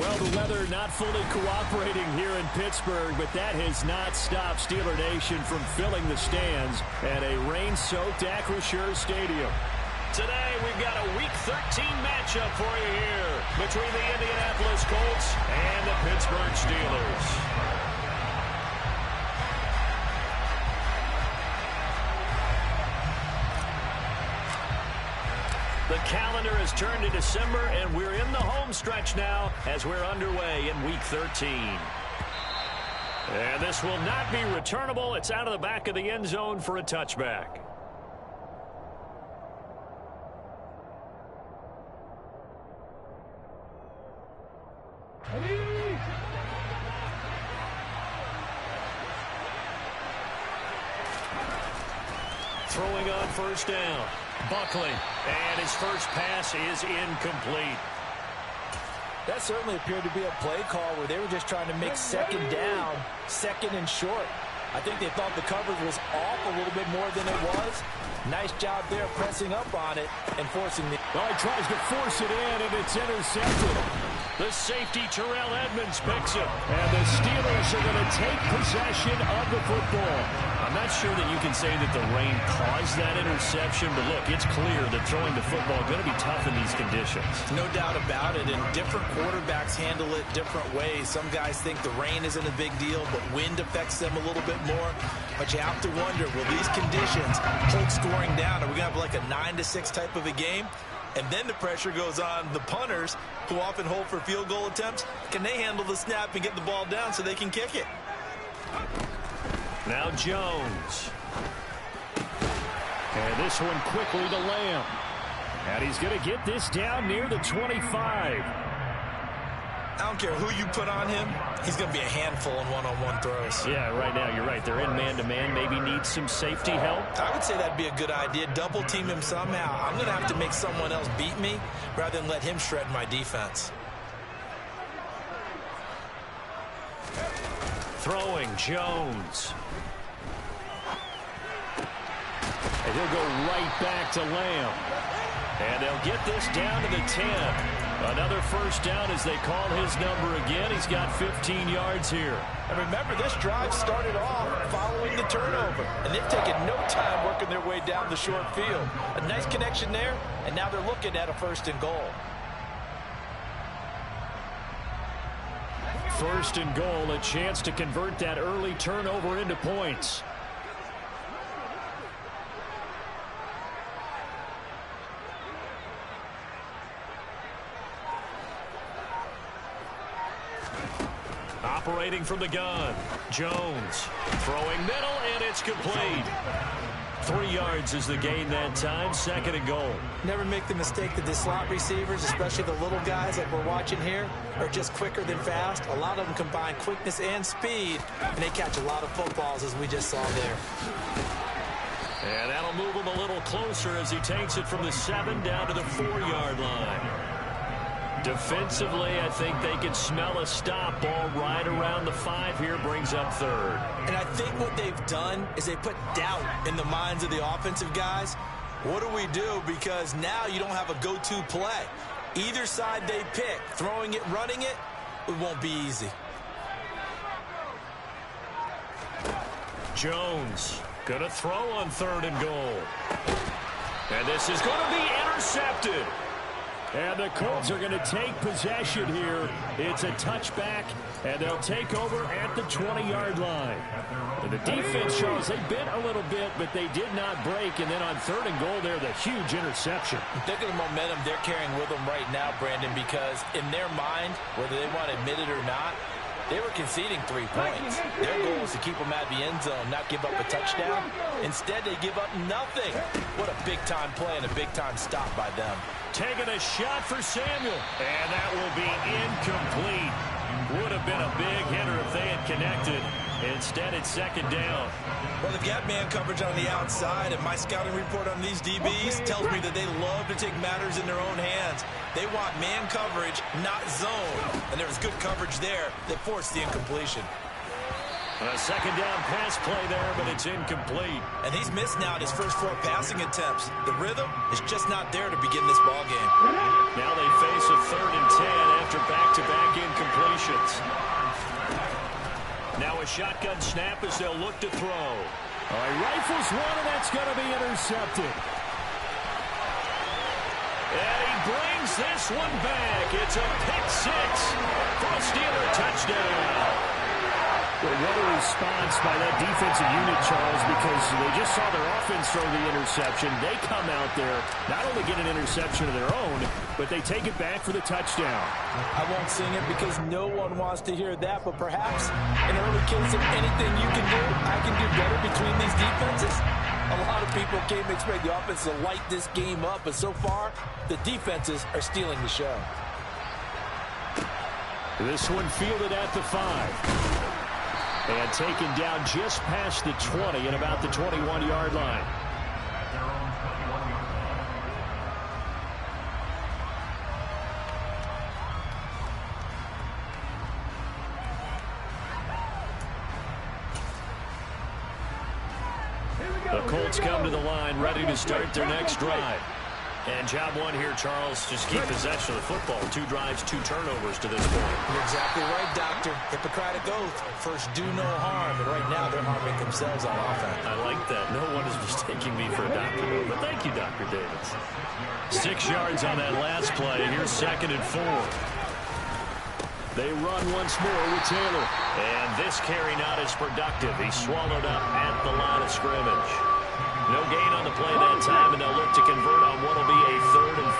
Well, the weather not fully cooperating here in Pittsburgh, but that has not stopped Steeler Nation from filling the stands at a rain-soaked Acrisure Stadium. Today, we've got a Week 13 matchup for you here between the Indianapolis Colts and the Pittsburgh Steelers. The calendar has turned to December, and we're in the home stretch now as we're underway in Week 13. And this will not be returnable. It's out of the back of the end zone for a touchback. Throwing on first down. Buckley, and his first pass is incomplete. That certainly appeared to be a play call where they were just trying to make second down, second and short. I think they thought the coverage was off a little bit more than it was. Nice job there pressing up on it and forcing the... Well, he tries to force it in, and it's intercepted. The safety, Terrell Edmonds, picks it. And the Steelers are going to take possession of the football. I'm not sure that you can say that the rain caused that interception, but look, it's clear that throwing the football is going to be tough in these conditions. No doubt about it, and different quarterbacks handle it different ways. Some guys think the rain isn't a big deal, but wind affects them a little bit more. But you have to wonder, will these conditions hold scoring down? Are we going to have like a 9-6 type of a game? And then the pressure goes on the punters, who often hold for field goal attempts. Can they handle the snap and get the ball down so they can kick it? Now Jones. And this one quickly to Lamb. And he's going to get this down near the 25. I don't care who you put on him. He's going to be a handful in one-on-one throws. Yeah, right now, you're right. They're in man-to-man. Maybe need some safety help. I would say that'd be a good idea. Double team him somehow. I'm going to have to make someone else beat me rather than let him shred my defense. Throwing, Jones. And he'll go right back to Lamb. And they'll get this down to the 10. Another first down as they call his number again. He's got 15 yards here. And remember, this drive started off following the turnover. And they've taken no time working their way down the short field. A nice connection there, and now they're looking at a first and goal. First and goal, a chance to convert that early turnover into points. Operating from the gun, Jones throwing middle, and it's complete. 3 yards is the gain that time, second and goal. Never make the mistake that the slot receivers, especially the little guys like we're watching here, are just quicker than fast. A lot of them combine quickness and speed, and they catch a lot of footballs, as we just saw there. And that'll move him a little closer as he takes it from the 7 down to the 4-yard line. Defensively, I think they can smell a stop. Ball right around the 5 here, brings up third. And I think what they've done is they put doubt in the minds of the offensive guys. What do we do? Because now you don't have a go-to play. Either side they pick, throwing it, running it, it won't be easy. Jones going to throw on third and goal. And this is going to be intercepted. And the Colts are going to take possession here. It's a touchback, and they'll take over at the 20-yard line. And the defense shows they bit a little bit, but they did not break. And then on third and goal there, the huge interception. Think of the momentum they're carrying with them right now, Brandon, because in their mind, whether they want to admit it or not, they were conceding 3 points. Their goal was to keep them at the end zone, not give up a touchdown. Instead, they give up nothing. What a big-time play and a big-time stop by them. Taking a shot for Samuel, and that will be incomplete. Would have been a big hitter if they had connected. Instead, it's second down. Well, they've got man coverage on the outside, and my scouting report on these DBs tells me that they love to take matters in their own hands. They want man coverage, not zone. And there was good coverage there that forced the incompletion. A second down pass play there, but it's incomplete. And he's missed now at his first 4 passing attempts. The rhythm is just not there to begin this ball game. Now they face a 3rd and 10 after back-to-back incompletions. Now a shotgun snap as they'll look to throw. All right, rifles one, and that's going to be intercepted. And he brings this one back. It's a pick 6 for a Steeler touchdown. Well, what a response by that defensive unit, Charles, because they just saw their offense throw the interception. They come out there, not only get an interception of their own, but they take it back for the touchdown. I won't sing it because no one wants to hear that, but perhaps in early case of anything you can do, I can do better between these defenses. A lot of people came to expect the offense to light this game up, but so far, the defenses are stealing the show. This one fielded at the 5. And taken down just past the 20 and about the 21-yard line. The Colts come to the line, ready to start their next drive. And job one here, Charles, just keep possession of the football. 2 drives, 2 turnovers to this point. You're exactly right, Doctor. Hippocratic oath. First, do no harm. And right now, they're harming themselves on offense. I like that. No one is mistaking me for a doctor, though. But thank you, Dr. Davis. 6 yards on that last play. Here's 2nd and 4. They run once more with Taylor. And this carry not as productive. He's swallowed up at the line of scrimmage. No gain on the play that time, and they'll look to convert on what will be a 3rd and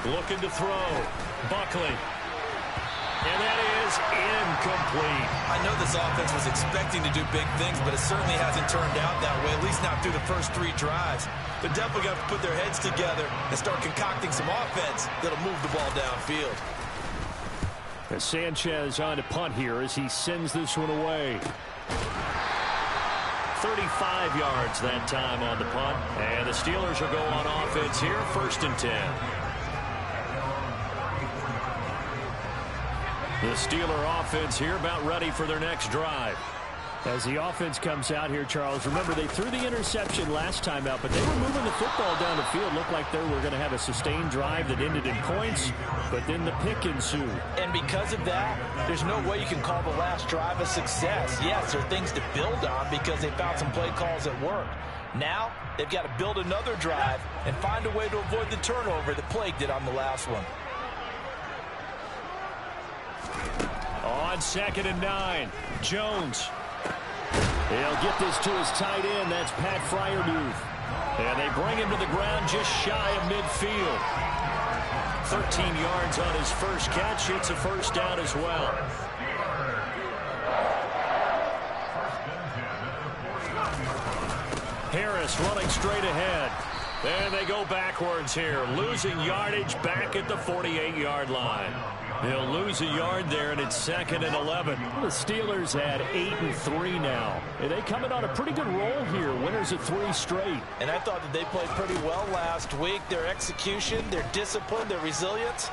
4. Looking to throw. Buckley. And that is incomplete. I know this offense was expecting to do big things, but it certainly hasn't turned out that way, at least not through the first 3 drives. They're definitely going to put their heads together and start concocting some offense that'll move the ball downfield. As Sanchez on to punt here as he sends this one away. 35 yards that time on the punt. And the Steelers will go on offense here, 1st and 10. The Steeler offense here about ready for their next drive. As the offense comes out here, Charles, remember they threw the interception last time out, but they were moving the football down the field. Looked like they were going to have a sustained drive that ended in points, but then the pick ensued. And because of that, there's no way you can call the last drive a success. Yes, there are things to build on because they found some play calls that worked. Now, they've got to build another drive and find a way to avoid the turnover that plagued it on the last one. On 2nd and 9, Jones. He'll get this to his tight end. That's Pat Freiermuth. And they bring him to the ground just shy of midfield. 13 yards on his first catch. It's a 1st down as well. Harris running straight ahead. And they go backwards here, losing yardage back at the 48-yard line. They'll lose a yard there, and it's 2nd and 11. The Steelers had 8-3 now. They coming on a pretty good roll here. Winners of 3 straight. And I thought that they played pretty well last week. Their execution, their discipline, their resilience,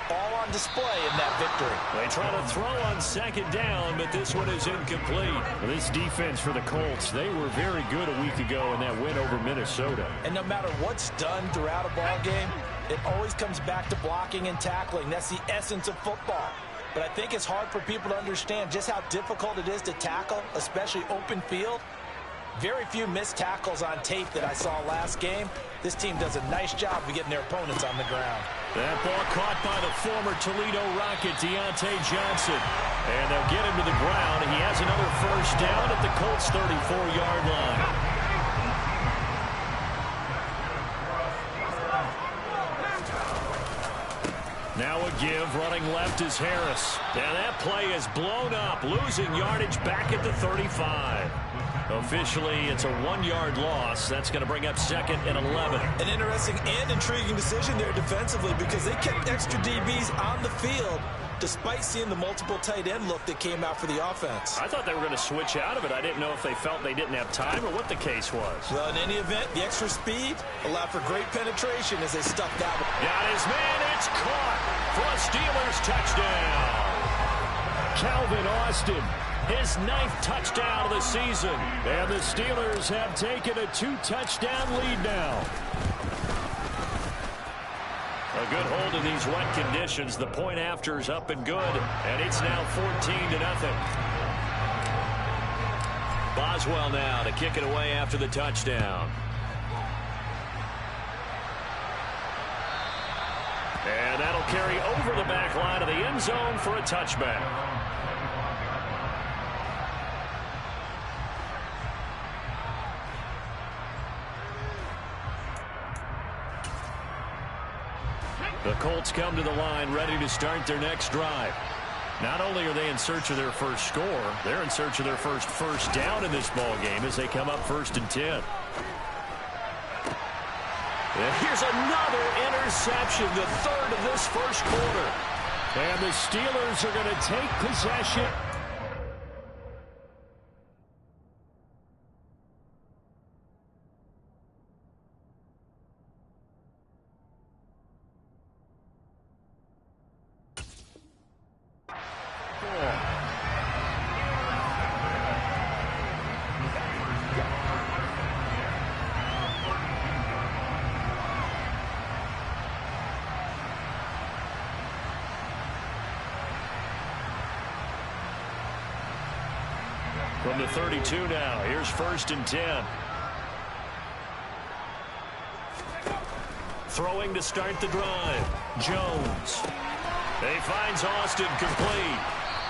all on display in that victory. They try to throw on 2nd down, but this one is incomplete. This defense for the Colts, they were very good a week ago in that win over Minnesota. And no matter what's done throughout a ball game, it always comes back to blocking and tackling. That's the essence of football. But I think it's hard for people to understand just how difficult it is to tackle, especially open field. Very few missed tackles on tape that I saw last game. This team does a nice job of getting their opponents on the ground. That ball caught by the former Toledo Rocket, Deontay Johnson. And they'll get him to the ground. He has another 1st down at the Colts' 34-yard line. Now a give, running left is Harris. And that play is blown up, losing yardage back at the 35. Officially, it's a 1-yard loss. That's going to bring up 2nd and 11. An interesting and intriguing decision there defensively because they kept extra DBs on the field despite seeing the multiple tight end look that came out for the offense. I thought they were going to switch out of it. I didn't know if they felt they didn't have time or what the case was. Well, in any event, the extra speed allowed for great penetration as they stuffed that one. Got his man. It's caught for a Steelers touchdown. Calvin Austin, his 9th touchdown of the season. And the Steelers have taken a 2-touchdown lead now. A good hold in these wet conditions. The point after is up and good, and it's now 14-0. Boswell now to kick it away after the touchdown. And that'll carry over the back line of the end zone for a touchback. The Colts come to the line ready to start their next drive. Not only are they in search of their first score, they're in search of their first down in this ball game as they come up 1st and 10. And here's another interception, the 3rd of this first quarter. And the Steelers are going to take possession. From the 32 now, here's 1st and 10. Throwing to start the drive. Jones. He finds Austin complete.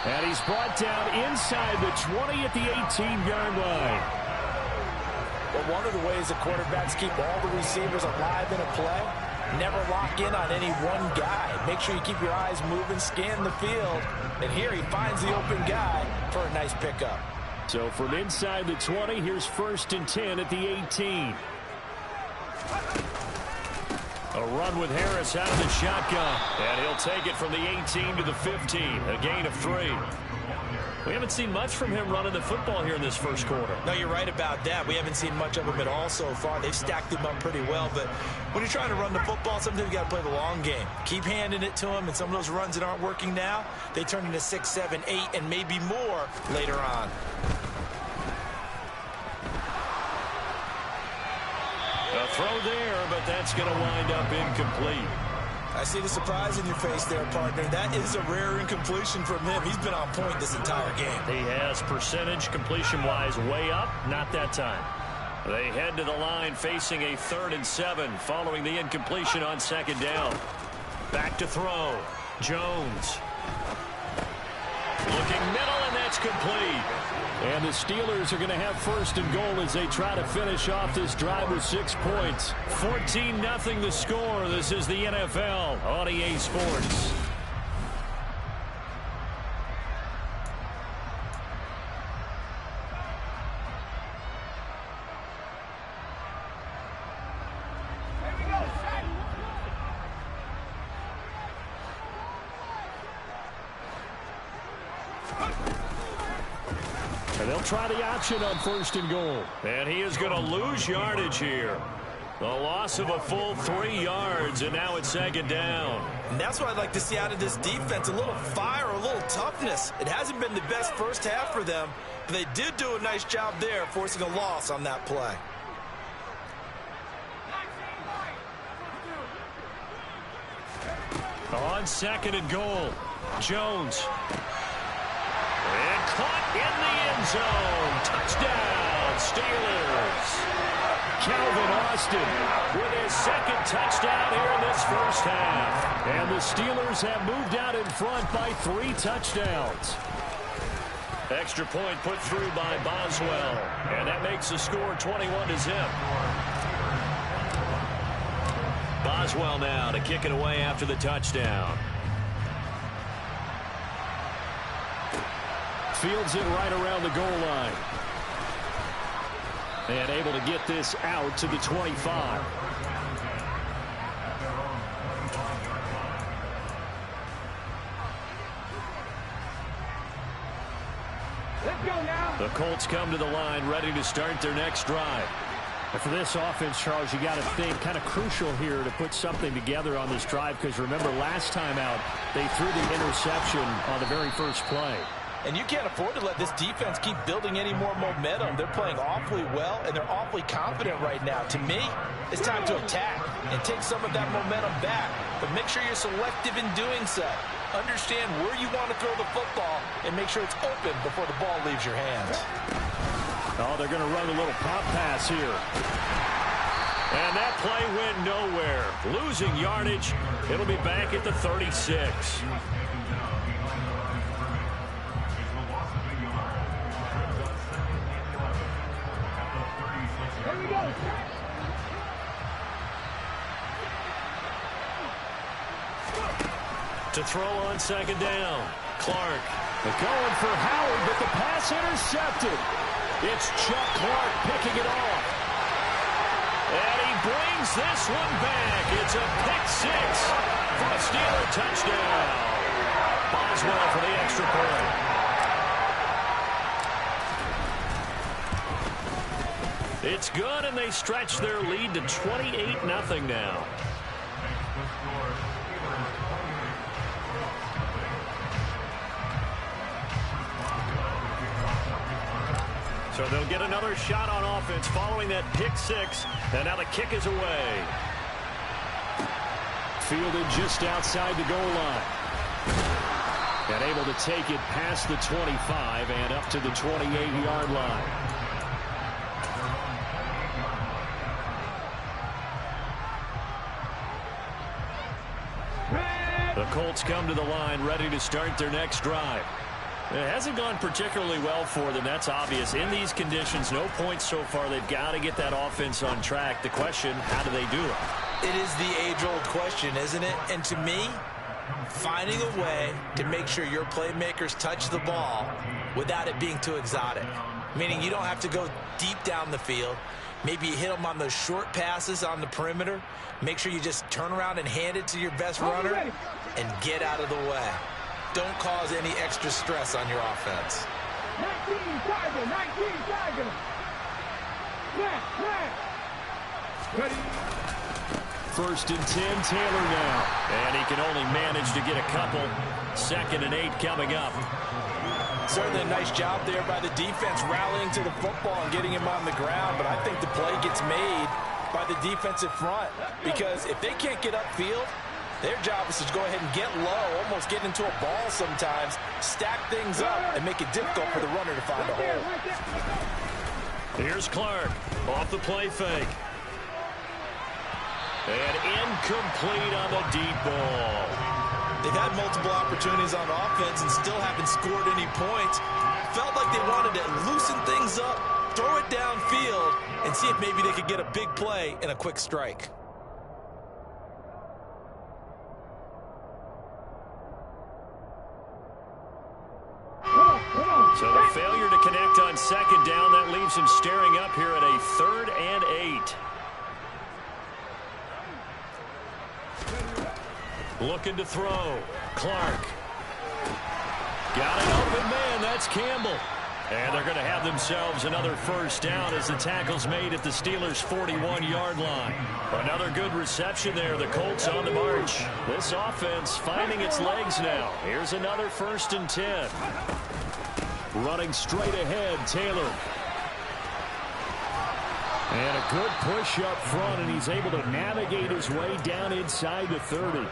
And he's brought down inside the 20 at the 18-yard line. Well, one of the ways that quarterbacks keep all the receivers alive in a play, never lock in on any one guy. Make sure you keep your eyes moving, scan the field. And here he finds the open guy for a nice pickup. So from inside the 20, here's 1st and 10 at the 18. A run with Harris out of the shotgun. And he'll take it from the 18 to the 15. A gain of 3. We haven't seen much from him running the football here in this first quarter. No, you're right about that. We haven't seen much of him at all so far. They've stacked him up pretty well. But when you're trying to run the football, sometimes you got to play the long game. Keep handing it to him. And some of those runs that aren't working now, they turn into 6, 7, 8, and maybe more later on. A throw there, but that's going to wind up incomplete. I see the surprise in your face there, partner. That is a rare incompletion from him. He's been on point this entire game. He has percentage completion-wise way up, not that time. They head to the line facing a 3rd and 7 following the incompletion on 2nd down. Back to throw. Jones. Looking middle, and that's complete. And the Steelers are going to have 1st and goal as they try to finish off this drive with 6 points. 14-0 the score. This is the NFL on EA Sports. And they'll try the option on 1st and goal. And he is going to lose yardage here. The loss of a full 3 yards, and now it's 2nd down. And that's what I'd like to see out of this defense, a little fire, a little toughness. It hasn't been the best first half for them, but they did do a nice job there, forcing a loss on that play. On 2nd and goal, Jones. And caught in the end zone. Touchdown, Steelers. Calvin Austin with his 2nd touchdown here in this first half. And the Steelers have moved out in front by 3 touchdowns. Extra point put through by Boswell. And that makes the score 21-0. Boswell now to kick it away after the touchdown. Fields it right around the goal line. And able to get this out to the 25. The Colts come to the line, ready to start their next drive. And for this offense, Charles, you got to think kind of crucial here to put something together on this drive, because remember last time out they threw the interception on the very first play. And you can't afford to let this defense keep building any more momentum. They're playing awfully well, and they're awfully confident right now. To me, it's time to attack and take some of that momentum back. But make sure you're selective in doing so. Understand where you want to throw the football and make sure it's open before the ball leaves your hands. Oh, they're going to run a little pop pass here. And that play went nowhere. Losing yardage. It'll be back at the 36. To throw on second down. Clark. They're going for Howard, but the pass intercepted. It's Chuck Clark picking it off. And he brings this one back. It's a pick six for a Steeler touchdown. Boswell for the extra point. It's good, and they stretch their lead to 28-0 now. So they'll get another shot on offense following that pick six. And now the kick is away. Fielded just outside the goal line. And able to take it past the 25 and up to the 28-yard line. The Colts come to the line, ready to start their next drive. It hasn't gone particularly well for them. That's obvious. In these conditions, no points so far. They've got to get that offense on track. The question, how do they do it? It is the age-old question, isn't it? And to me, finding a way to make sure your playmakers touch the ball without it being too exotic. Meaning you don't have to go deep down the field. Maybe you hit them on those short passes on the perimeter. Make sure you just turn around and hand it to your best runner and get out of the way. Don't cause any extra stress on your offense. 19 Tiger. Ready. First and 10, Taylor now. And he can only manage to get a couple. 2nd and 8 coming up. Certainly a nice job there by the defense rallying to the football and getting him on the ground. But I think the play gets made by the defensive front. Because if they can't get upfield, their job is to go ahead and get low, almost get into a ball sometimes, stack things up, and make it difficult for the runner to find a hole. Here's Clark off the play fake. And incomplete on the deep ball. They've had multiple opportunities on offense and still haven't scored any points. Felt like they wanted to loosen things up, throw it downfield, and see if maybe they could get a big play and a quick strike. So the failure to connect on second down, that leaves him staring up here at a 3rd and 8. Looking to throw. Clark. Got an open man. That's Campbell. And they're going to have themselves another first down as the tackle's made at the Steelers' 41-yard line. Another good reception there. The Colts on the march. This offense finding its legs now. Here's another 1st and 10. Running straight ahead, Taylor. And a good push up front, and he's able to navigate his way down inside the 30.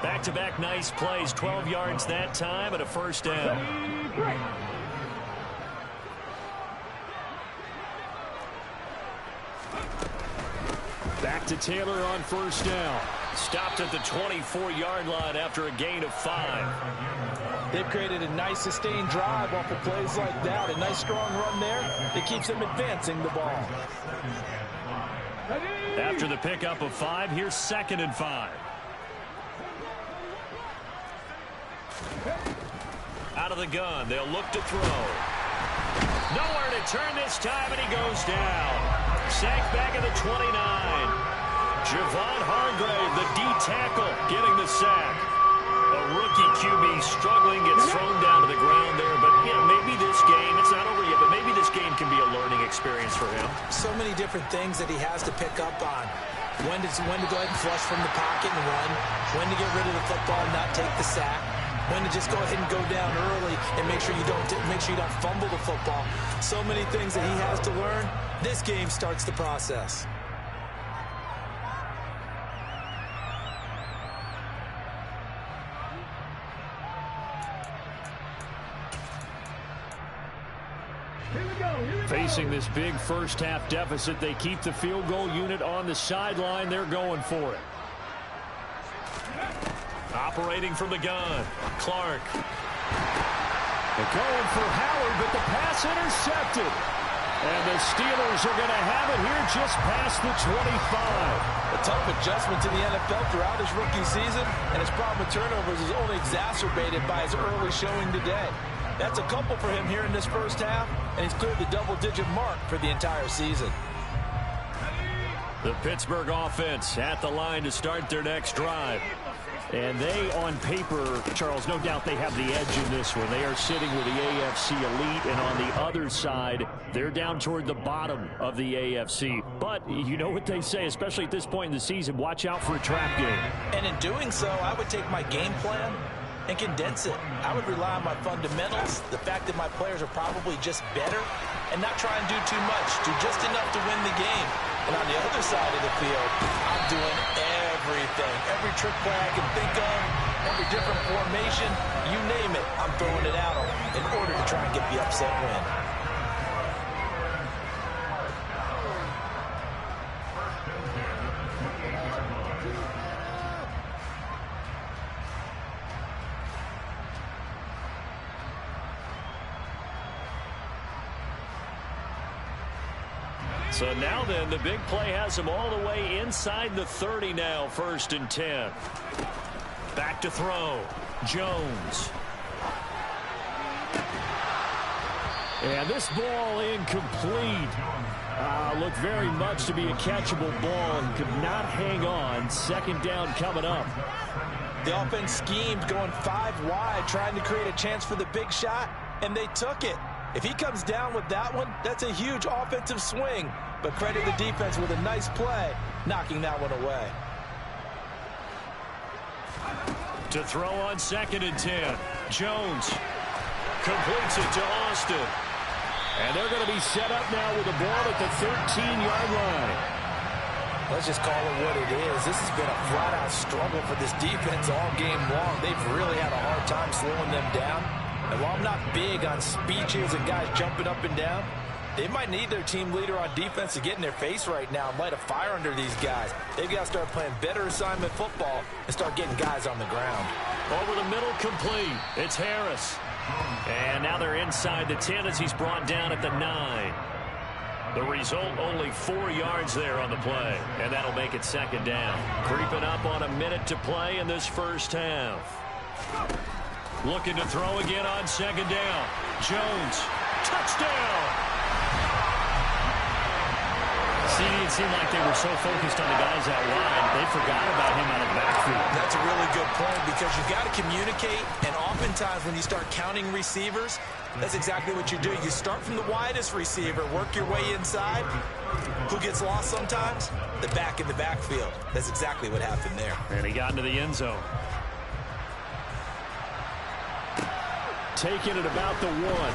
Back-to-back nice plays, 12 yards that time and a first down. Back to Taylor on first down. Stopped at the 24-yard line after a gain of 5. They've created a nice sustained drive off of plays like that. A nice strong run there that keeps them advancing the ball. After the pickup of 5, here's 2nd and 5. Out of the gun, they'll look to throw. Nowhere to turn this time, and he goes down. Sacked back at the 29. Javon Hargrave, the D tackle, getting the sack. A rookie QB struggling, gets thrown down to the ground there, but maybe this game experience for him. So many different things that he has to pick up on. When to go ahead and flush from the pocket and run. When to get rid of the football and not take the sack. When to just go ahead and go down early and make sure you don't fumble the football. So many things that he has to learn. This game starts the process. Facing this big first-half deficit, they keep the field goal unit on the sideline. They're going for it. Operating from the gun, Clark. They're going for Howard, but the pass intercepted. And the Steelers are going to have it here just past the 25. A tough adjustment to the NFL throughout his rookie season, and his problem with turnovers is only exacerbated by his early showing today. That's a couple for him here in this first half, and he's cleared the double-digit mark for the entire season. The Pittsburgh offense at the line to start their next drive. And they, on paper, Charles, no doubt they have the edge in this one. They are sitting with the AFC elite, and on the other side, they're down toward the bottom of the AFC. But you know what they say, especially at this point in the season, watch out for a trap game. And in doing so, I would take my game plan and condense it. I would rely on my fundamentals, the fact that my players are probably just better, and not try and do too much, do just enough to win the game. And on the other side of the field, I'm doing everything. Every trick play I can think of, every different formation, you name it, I'm throwing it out in order to try and get the upset win. So now then, the big play has them all the way inside the 30 now, 1st and 10. Back to throw. Jones. And this ball incomplete. Looked very much to be a catchable ball and could not hang on. 2nd down coming up. The offense schemed going 5 wide, trying to create a chance for the big shot, and they took it. If he comes down with that one, that's a huge offensive swing. But credit the defense with a nice play, knocking that one away. To throw on 2nd and 10. Jones completes it to Austin. And they're going to be set up now with the ball at the 13-yard line. Let's just call it what it is. This has been a flat-out struggle for this defense all game long. They've really had a hard time slowing them down. And while I'm not big on speeches and guys jumping up and down, they might need their team leader on defense to get in their face right now and light a fire under these guys. They've got to start playing better assignment football and start getting guys on the ground. Over the middle, complete. It's Harris. And now they're inside the 10 as he's brought down at the 9. The result, only 4 yards there on the play. And that'll make it 2nd down. Creeping up on a minute to play in this first half. Looking to throw again on 2nd down. Jones. Touchdown! It seemed like they were so focused on the guys out wide, they forgot about him out of the backfield. That's a really good point because you've got to communicate, and oftentimes when you start counting receivers, that's exactly what you do. You start from the widest receiver, work your way inside. Who gets lost sometimes? The back in the backfield. That's exactly what happened there. And he got into the end zone. Taking it about the 1.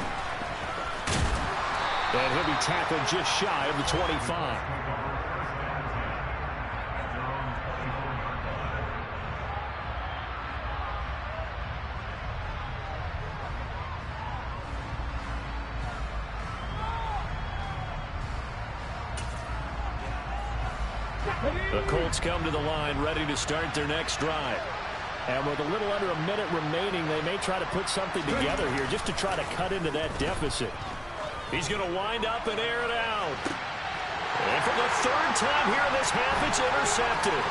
And he'll be tackled just shy of the 25. The Colts come to the line ready to start their next drive. And with a little under a minute remaining, they may try to put something together here just to try to cut into that deficit. He's going to wind up and air it out. And for the 3rd time here in this half, it's intercepted.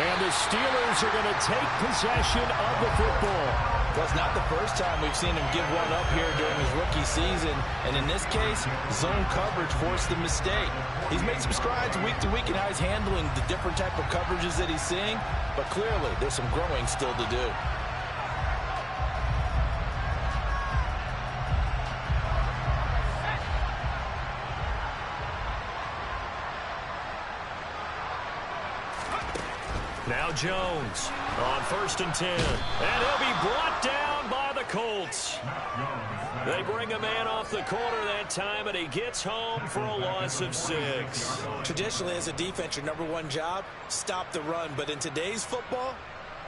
And the Steelers are going to take possession of the football. Well, it's not the first time we've seen him give one up here during his rookie season. And in this case, zone coverage forced the mistake. He's made some strides week to week in how he's handling the different type of coverages that he's seeing. But clearly, there's some growing still to do. Now Jones on 1st and 10. And he'll be brought down by the Colts. They bring a man off the corner that time, and he gets home for a loss of 6. Traditionally, as a defense, your number one job, stop the run. But in today's football,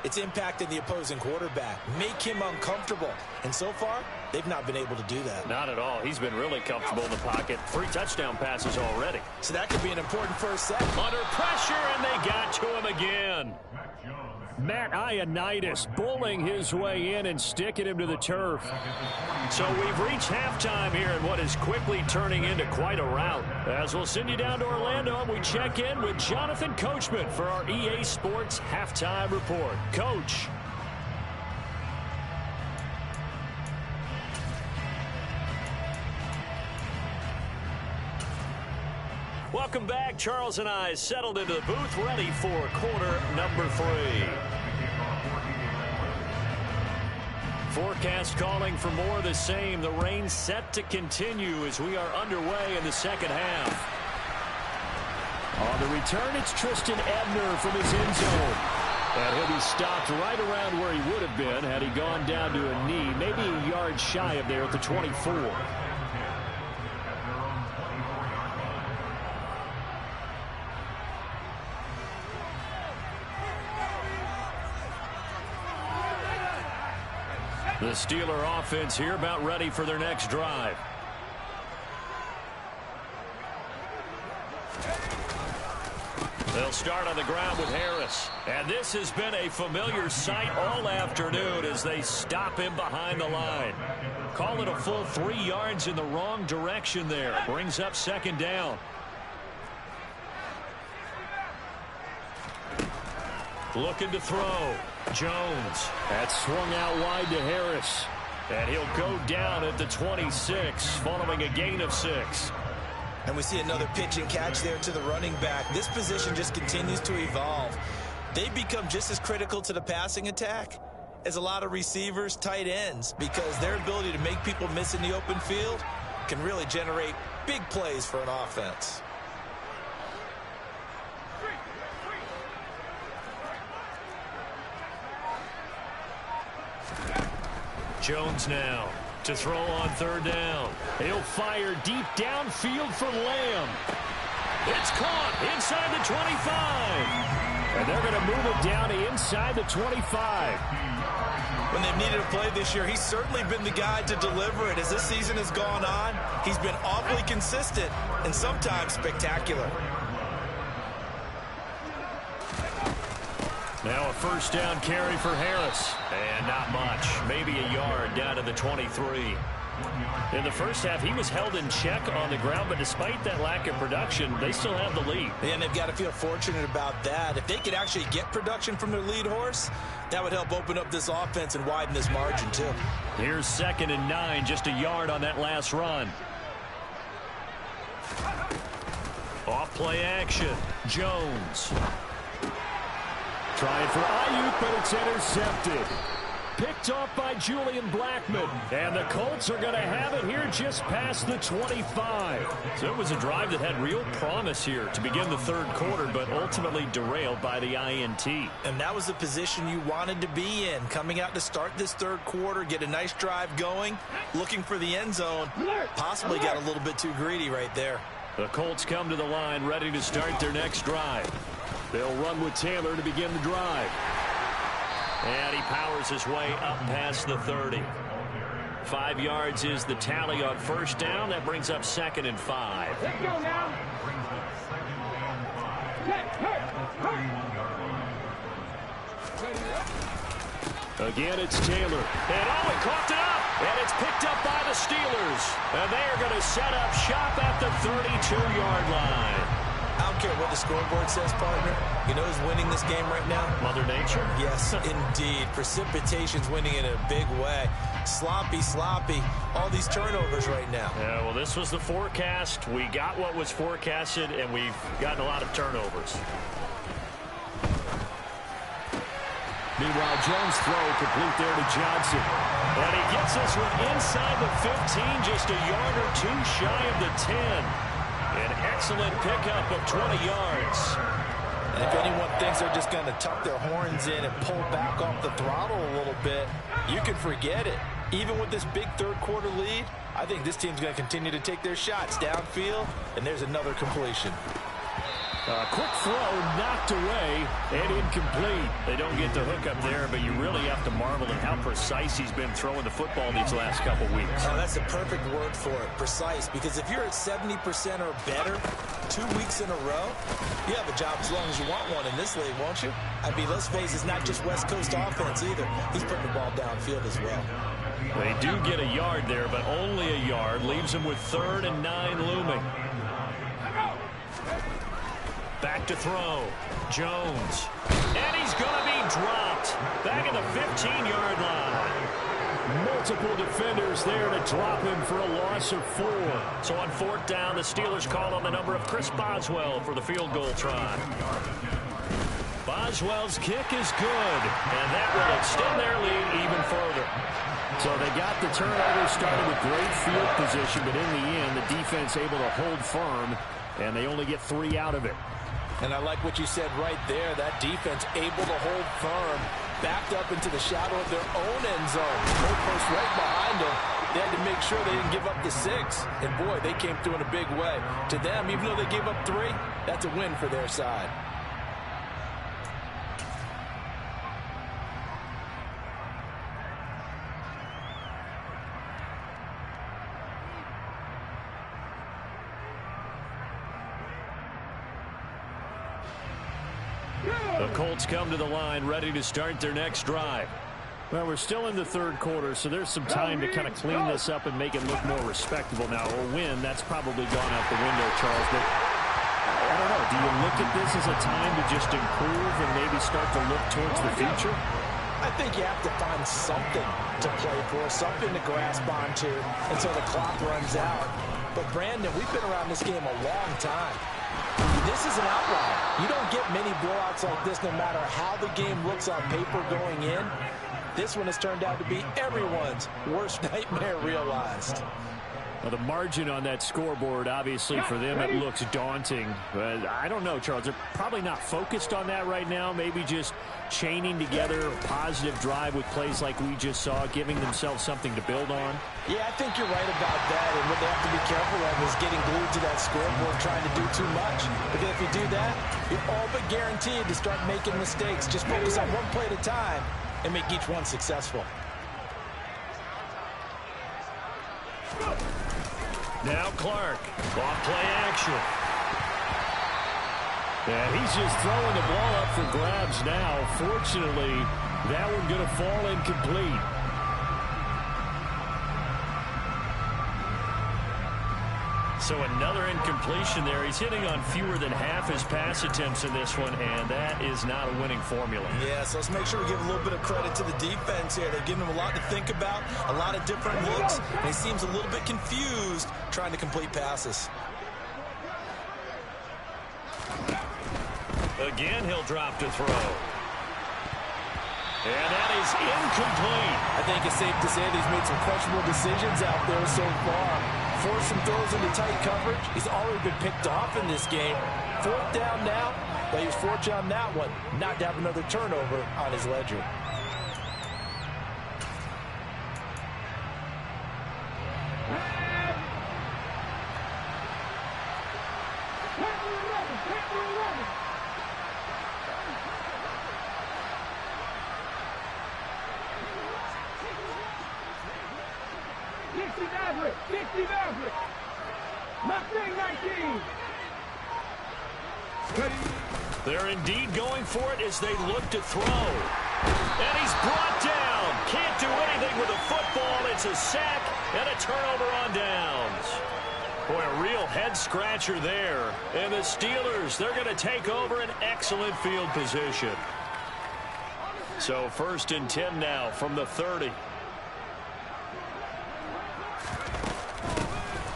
it's impacting the opposing quarterback. Make him uncomfortable. And so far, they've not been able to do that. Not at all. He's been really comfortable in the pocket. 3 touchdown passes already. So that could be an important first set. Under pressure, and they got to him again. Matt Ioannidis bullying his way in and sticking him to the turf. So we've reached halftime here in what is quickly turning into quite a rout. As we'll send you down to Orlando, and we check in with Jonathan Coachman for our EA Sports Halftime Report. Coach. Welcome back. Charles and I settled into the booth, ready for quarter number 3. Forecast calling for more of the same. The rain set to continue as we are underway in the second half. On the return, it's Tristan Ebner from his end zone. And he'll be stopped right around where he would have been had he gone down to a knee, maybe a yard shy of there at the 24. The Steeler offense here about ready for their next drive. They'll start on the ground with Harris. And this has been a familiar sight all afternoon as they stop him behind the line. Call it a full 3 yards in the wrong direction there. Brings up 2nd down. Looking to throw. Jones. That's swung out wide to Harris. And he'll go down at the 26 following a gain of 6. And we see another pitch and catch there to the running back. This position just continues to evolve. They become just as critical to the passing attack as a lot of receivers, tight ends, because their ability to make people miss in the open field can really generate big plays for an offense. Jones now to throw on 3rd down. He'll fire deep downfield for Lamb. It's caught inside the 25. And they're going to move it down to inside the 25. When they've needed a play this year, he's certainly been the guy to deliver it. As this season has gone on, he's been awfully consistent and sometimes spectacular. Now a 1st down carry for Harris. And not much. Maybe a yard down to the 23. In the first half, he was held in check on the ground, but despite that lack of production, they still have the lead. And they've got to feel fortunate about that. If they could actually get production from their lead horse, that would help open up this offense and widen this margin, too. Here's 2nd and 9, just a yard on that last run. Off play action. Jones. Trying for Ayuk, but it's intercepted. Picked off by Julian Blackmon. And the Colts are going to have it here just past the 25. So it was a drive that had real promise here to begin the 3rd quarter, but ultimately derailed by the INT. And that was the position you wanted to be in. Coming out to start this 3rd quarter, get a nice drive going, looking for the end zone. Possibly got a little bit too greedy right there. The Colts come to the line ready to start their next drive. They'll run with Taylor to begin the drive. And he powers his way up past the 30. 5 yards is the tally on 1st down. That brings up 2nd and 5. Let's go now. Again, it's Taylor. And he coughed it up. And it's picked up by the Steelers. And they are going to set up shop at the 32-yard line. I don't care what the scoreboard says, partner. You know who's winning this game right now? Mother Nature? Yes, indeed. Precipitation's winning in a big way. Sloppy, all these turnovers right now. Yeah, well, this was the forecast. We got what was forecasted, and we've gotten a lot of turnovers. Meanwhile, Jones' throw complete there to Johnson. And he gets this one inside the 15, just a yard or 2 shy of the 10. An excellent pickup of 20 yards. And if anyone thinks they're just going to tuck their horns in and pull back off the throttle a little bit, you can forget it. Even with this big third-quarter lead, I think this team's going to continue to take their shots downfield, and there's another completion. Quick throw, knocked away, and incomplete. They don't get the hook up there, but you really have to marvel at how precise he's been throwing the football these last couple weeks. Oh, that's the perfect word for it, precise, because if you're at 70% or better 2 weeks in a row, you have a job as long as you want one in this league, won't you? I mean, let's face it, it's not just West Coast offense either. He's putting the ball downfield as well. They do get a yard there, but only a yard. Leaves them with 3rd and 9 looming. Back to throw. Jones. And he's going to be dropped. Back at the 15-yard line. Multiple defenders there to drop him for a loss of 4. So on 4th down, the Steelers call on the number of Chris Boswell for the field goal try. Boswell's kick is good, and that will extend their lead even further. So they got the turnover, started with great field position, but in the end, the defense able to hold firm, and they only get 3 out of it. And I like what you said right there. That defense able to hold firm, backed up into the shadow of their own end zone. Goalpost right behind them. They had to make sure they didn't give up the 6. And, boy, they came through in a big way. To them, even though they gave up 3, that's a win for their side. The Colts come to the line ready to start their next drive. Well, we're still in the 3rd quarter, so there's some time to kind of clean this up and make it look more respectable. Now, a win, that's probably gone out the window, Charles. But I don't know. Do you look at this as a time to just improve and maybe start to look towards the future? I think you have to find something to play for, something to grasp onto until the clock runs out. But, Brandon, we've been around this game a long time. This is an outlier. You don't get many blowouts like this no matter how the game looks on paper going in. This one has turned out to be everyone's worst nightmare realized. Well, the margin on that scoreboard, obviously, for them, it looks daunting. But I don't know, Charles. They're probably not focused on that right now. Maybe just chaining together a positive drive with plays like we just saw, giving themselves something to build on. Yeah, I think you're right about that. And what they have to be careful of is getting glued to that scoreboard, trying to do too much. Because if you do that, you're all but guaranteed to start making mistakes. Just focus on one play at a time and make each one successful. Now Clark, off play action. And he's just throwing the ball up for grabs now. Fortunately, that one going to fall incomplete. So another incompletion there. He's hitting on fewer than half his pass attempts in this one, and that is not a winning formula. Yeah, so let's make sure we give a little bit of credit to the defense here. They're giving him a lot to think about, a lot of different looks, and he seems a little bit confused trying to complete passes. Again, he'll drop to throw. And that is incomplete. I think it's safe to say that he's made some questionable decisions out there so far. Forced some throws into tight coverage. He's already been picked off in this game. 4th down now, but he was fortunate on that one not to have another turnover on his ledger. They're indeed going for it as they look to throw. And he's brought down. Can't do anything with the football. It's a sack and a turnover on downs. Boy, a real head-scratcher there. And the Steelers, they're going to take over an excellent field position. So 1st and 10 now from the 30.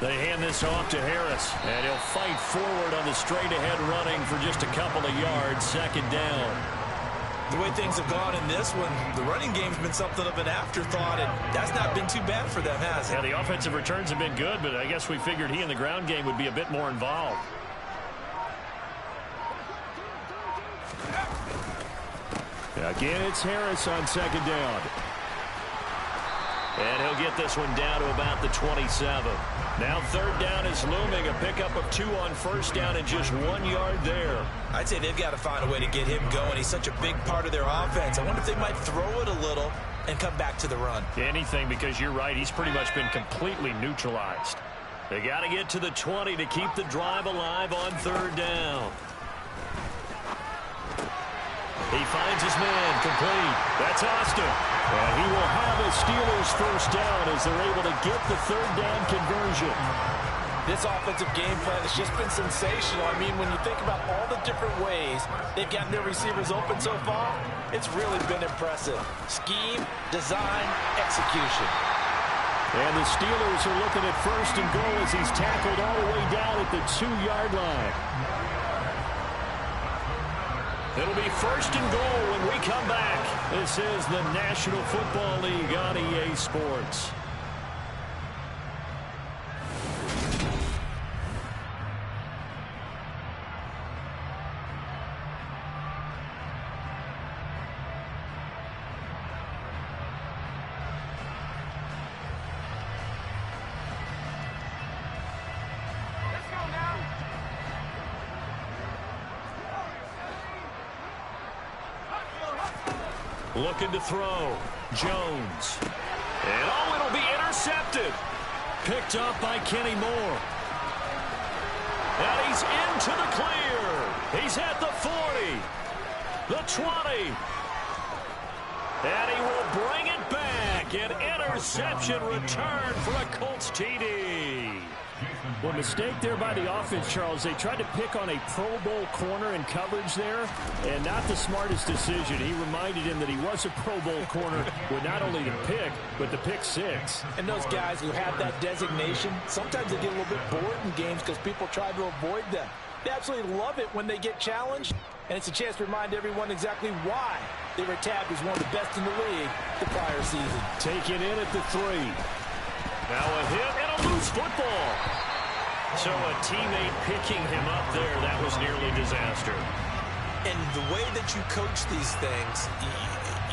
They hand this off to Harris, and he'll fight forward on the straight-ahead running for just a couple of yards. 2nd down. The way things have gone in this one, the running game's been something of an afterthought, and that's not been too bad for them, has it? Yeah, the offensive returns have been good, but I guess we figured he in the ground game would be a bit more involved. Again, it's Harris on second down. And he'll get this one down to about the 27. Now third down is looming. A pickup of 2 on first down and just 1 yard there. I'd say they've got to find a way to get him going. He's such a big part of their offense. I wonder if they might throw it a little and come back to the run. Anything, because you're right. He's pretty much been completely neutralized. They got to get to the 20 to keep the drive alive on third down. He finds his man, complete. That's Austin. And he will have a Steelers first down as they're able to get the third down conversion. This offensive game plan has just been sensational. I mean, when you think about all the different ways they've gotten their receivers open so far, it's really been impressive. Scheme, design, execution. And the Steelers are looking at first and goal as he's tackled all the way down at the 2-yard line. It'll be first and goal when we come back. This is the National Football League on EA Sports. Looking to throw. Jones. And it'll be intercepted. Picked up by Kenny Moore. And he's into the clear. He's at the 40. The 20. And he will bring it back. An interception return for a Colts TD. Well, mistake there by the offense, Charles. They tried to pick on a Pro Bowl corner in coverage there, and not the smartest decision. He reminded him that he was a Pro Bowl corner with not only the pick, but the pick six. And those guys who have that designation, sometimes they get a little bit bored in games because people try to avoid them. They absolutely love it when they get challenged, and it's a chance to remind everyone exactly why they were tabbed as one of the best in the league the prior season. Taken in at the 3. Now a hit and a loose football. So a teammate picking him up there, that was nearly disaster. And the way that you coach these things,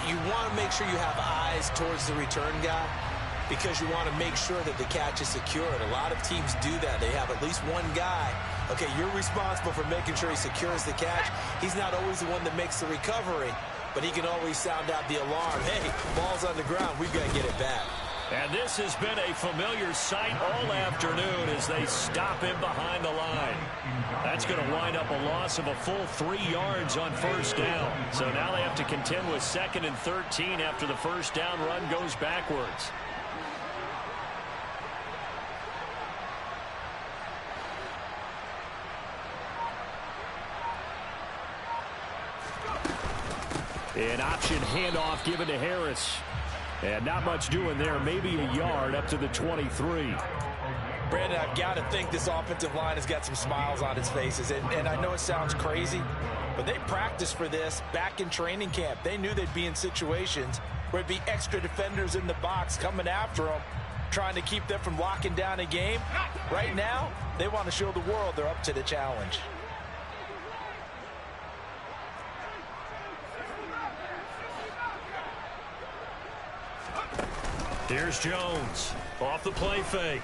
you want to make sure you have eyes towards the return guy because you want to make sure that the catch is secure. And a lot of teams do that. They have at least one guy. Okay, you're responsible for making sure he secures the catch. He's not always the one that makes the recovery, but he can always sound out the alarm. Hey, ball's on the ground. We've got to get it back. And this has been a familiar sight all afternoon as they stop him behind the line. That's going to wind up a loss of a full 3 yards on first down. So now they have to contend with 2nd and 13 after the first down run goes backwards. An option handoff given to Harris. And not much doing there, maybe a yard up to the 23. Brandon, I've got to think this offensive line has got some smiles on its faces. And I know it sounds crazy, but they practiced for this back in training camp. They knew they'd be in situations where it'd be extra defenders in the box coming after them, trying to keep them from locking down a game. Right now, they want to show the world they're up to the challenge. Here's Jones off the play fake.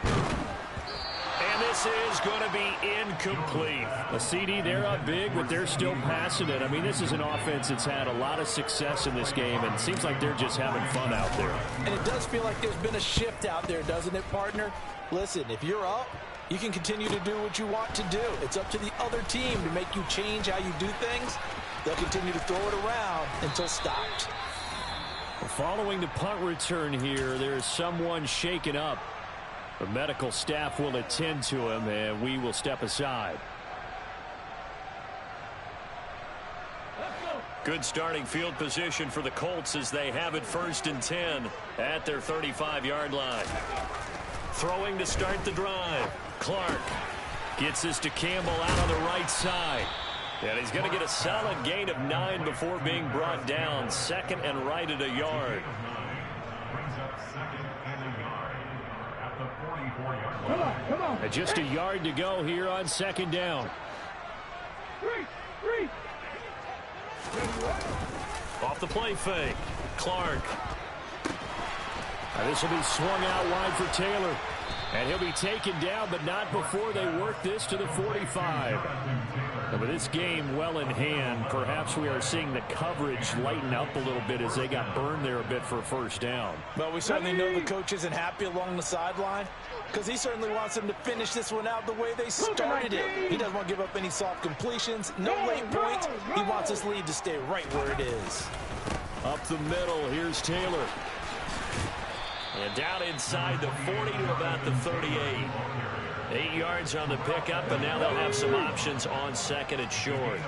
And this is going to be incomplete. A CD, they're up big, but they're still passing it. I mean, this is an offense that's had a lot of success in this game, and it seems like they're just having fun out there. And it does feel like there's been a shift out there, doesn't it, partner? Listen, if you're up, you can continue to do what you want to do. It's up to the other team to make you change how you do things. They'll continue to throw it around until stopped. Following the punt return here, there's someone shaken up. The medical staff will attend to him, and we will step aside. Good starting field position for the Colts as they have it 1st and 10 at their 35-yard line. Throwing to start the drive. Clark gets this to Campbell out on the right side. And he's going to get a solid gain of 9 before being brought down. 2nd and right at a yard. Come on. And just a yard to go here on 2nd down. Three. the play fake. Clark. This will be swung out wide for Taylor. And he'll be taken down, but not before they work this to the 45. And with this game well in hand, perhaps we are seeing the coverage lighten up a little bit as they got burned there a bit for a first down. Well, we certainly know the coach isn't happy along the sideline because he certainly wants them to finish this one out the way they started it. He doesn't want to give up any soft completions, no late points. He wants this lead to stay right where it is. Up the middle, here's Taylor. And down inside the 40 to about the 38. 8 yards on the pickup, and now they'll have some options on second and short.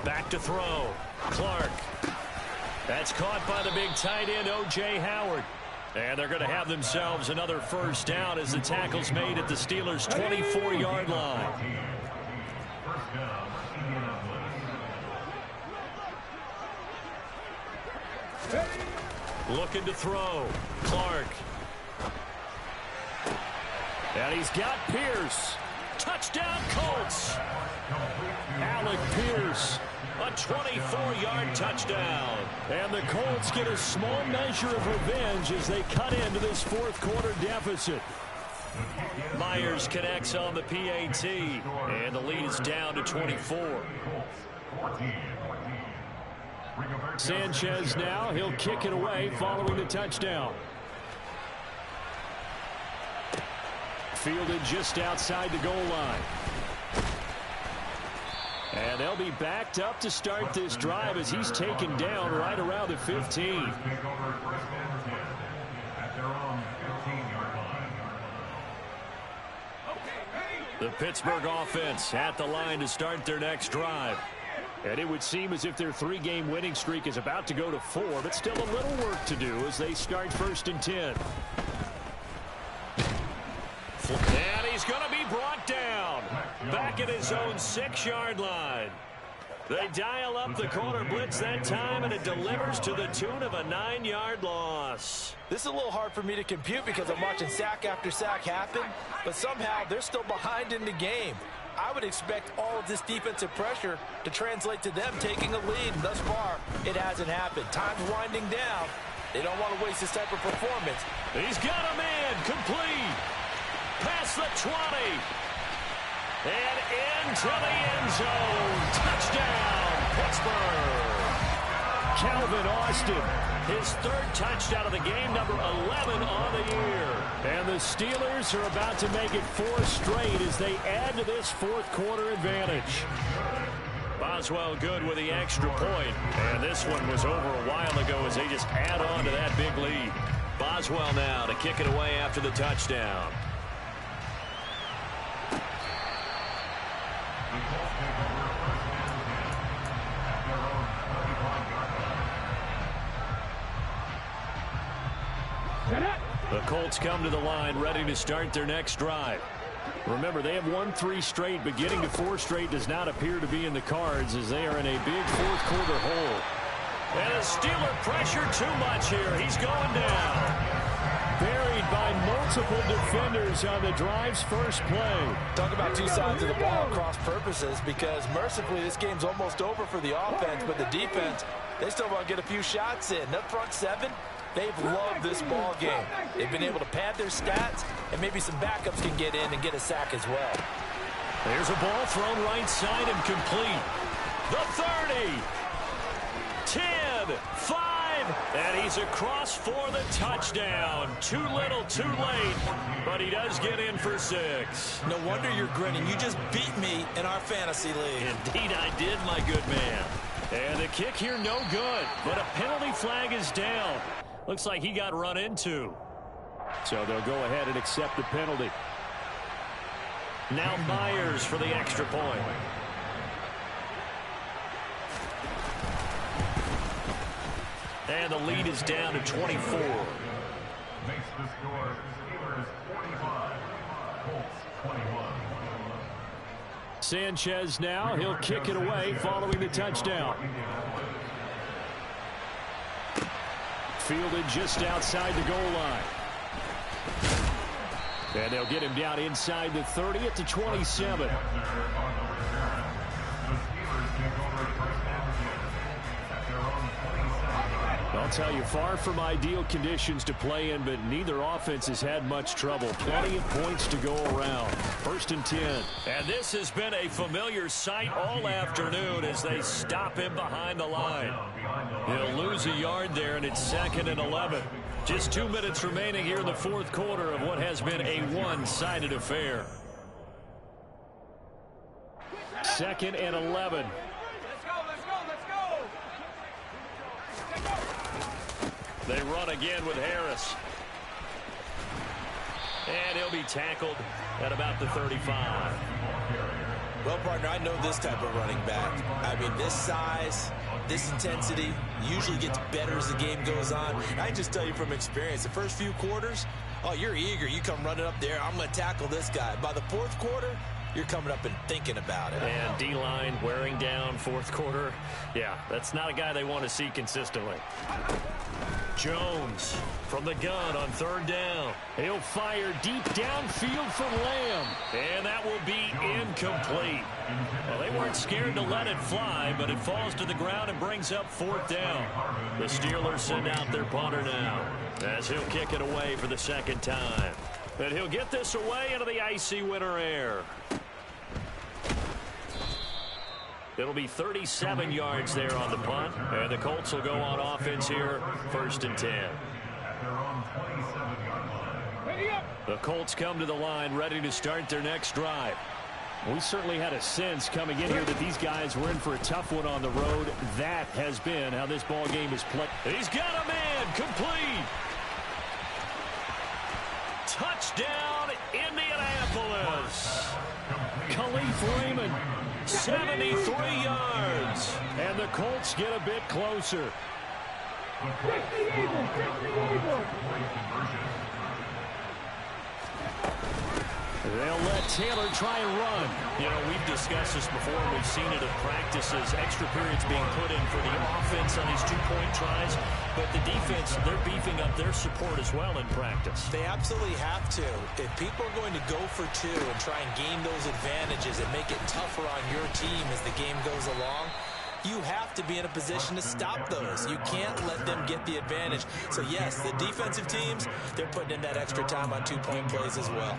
Back to throw. Clark. That's caught by the big tight end, O.J. Howard. And they're going to have themselves another first down as the tackle's made at the Steelers' 24-yard line. Looking to throw. Clark. And he's got Pierce. Touchdown, Colts. Alec Pierce. A 24-yard touchdown. And the Colts get a small measure of revenge as they cut into this fourth quarter deficit. Myers connects on the PAT. And the lead is down to 24. Sanchez now, he'll kick it away following the touchdown. Fielded just outside the goal line. And they'll be backed up to start this drive as he's taken down right around the 15. The Pittsburgh offense at the line to start their next drive. And it would seem as if their 3-game winning streak is about to go to 4, but still a little work to do as they start 1st and 10. And he's going to be brought down back at his own 6-yard line. They dial up the corner blitz that time, and it delivers to the tune of a 9-yard loss. This is a little hard for me to compute because I'm watching sack after sack happen, but somehow they're still behind in the game. I would expect all of this defensive pressure to translate to them taking a lead, and thus far, it hasn't happened. Time's winding down. They don't want to waste this type of performance. He's got a man complete. Past the 20. And into the end zone. Touchdown, Pittsburgh. Calvin Austin, his 3rd touchdown of the game, number 11 on the year. And the Steelers are about to make it 4 straight as they add to this fourth quarter advantage. Boswell good with the extra point. And this one was over a while ago as they just add on to that big lead. Boswell now to kick it away after the touchdown. The Colts come to the line ready to start their next drive. Remember, they have won 3 straight, but getting to 4 straight does not appear to be in the cards as they are in a big fourth quarter hole. And a Steeler pressure too much here. He's going down. Buried by multiple defenders on the drive's first play. Talk about two sides of the ball cross purposes, because mercifully this game's almost over for the offense, but the defense, they still want to get a few shots in. That front 7, they've loved this ball game. They've been able to pad their stats, and maybe some backups can get in and get a sack as well. There's a ball thrown right side and complete. The 30. 10, 5, and he's across for the touchdown. Too little, too late, but he does get in for 6. No wonder you're grinning. You just beat me in our fantasy league. Indeed I did, my good man. And the kick here no good, but a penalty flag is down. Looks like he got run into. So they'll go ahead and accept the penalty. Now Myers for the extra point. And the lead is down to 24. Makes the score Steelers 45, Colts 21. Sanchez now, he'll kick it away following the touchdown. Fielded just outside the goal line. And they'll get him down inside the 30 at the 27. I'll tell you, far from ideal conditions to play in, but neither offense has had much trouble. Plenty of points to go around. 1st and 10. And this has been a familiar sight all afternoon as they stop him behind the line. He'll lose a yard there, and it's 2nd and 11. Just 2 minutes remaining here in the 4th quarter of what has been a one-sided affair. 2nd and 11. They run again with Harris. And he'll be tackled at about the 35. Well, partner, I know this type of running back. I mean, this size, this intensity usually gets better as the game goes on. And I just tell you from experience, the first few quarters, oh, you're eager. You come running up there, I'm going to tackle this guy. By the 4th quarter, you're coming up and thinking about it. And D-line wearing down 4th quarter. Yeah, that's not a guy they want to see consistently. Jones from the gun on 3rd down. He'll fire deep downfield for Lamb. And that will be incomplete. Well, they weren't scared to let it fly, but it falls to the ground and brings up 4th down. The Steelers send out their punter now as he'll kick it away for the 2nd time. And he'll get this away into the icy winter air. It'll be 37 yards there on the punt. And the Colts will go on offense here, 1st and 10. The Colts come to the line ready to start their next drive. We certainly had a sense coming in here that these guys were in for a tough one on the road. That has been how this ball game is played. He's got a man, complete. Touchdown, Indianapolis. Khalif Raymond. 73 yards. And the Colts get a bit closer. They'll let Taylor try and run. You know, we've discussed this before, and we've seen it at practices. Extra periods being put in for the offense on these two-point tries. But the defense, they're beefing up their support as well in practice. They absolutely have to. If people are going to go for 2 and try and gain those advantages and make it tougher on your team as the game goes along, you have to be in a position to stop those. You can't let them get the advantage. So, yes, the defensive teams, they're putting in that extra time on two-point plays as well.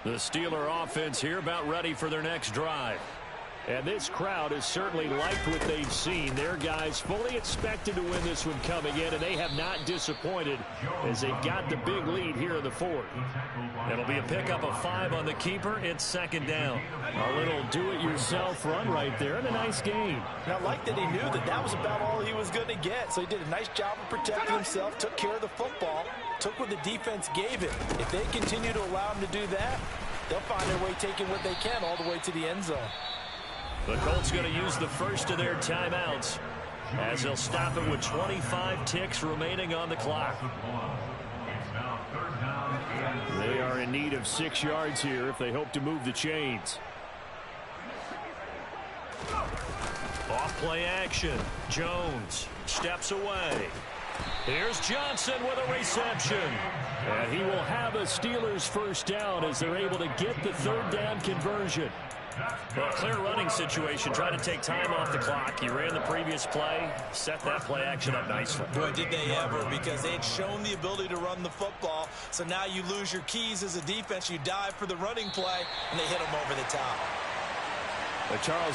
The Steeler offense here about ready for their next drive. And this crowd has certainly liked what they've seen. Their guys fully expected to win this one coming in, and they have not disappointed as they got the big lead here in the 4th. It'll be a pickup of 5 on the keeper. It's 2nd down. A little do-it-yourself run right there and a nice game. Now, I like that he knew that that was about all he was going to get. So he did a nice job of protecting himself, took care of the football, took what the defense gave him. If they continue to allow him to do that, they'll find their way taking what they can all the way to the end zone. The Colts going to use the first of their timeouts as they'll stop it with 25 ticks remaining on the clock. They are in need of 6 yards here if they hope to move the chains. Off play action. Jones steps away. Here's Johnson with a reception. And he will have a Steelers first down as they're able to get the 3rd down conversion. Well, clear running situation. Try to take time off the clock. He ran the previous play, set that play action up nicely. Boy, did they ever, because they had shown the ability to run the football. So now you lose your keys as a defense. You dive for the running play, and they hit them over the top. Charles,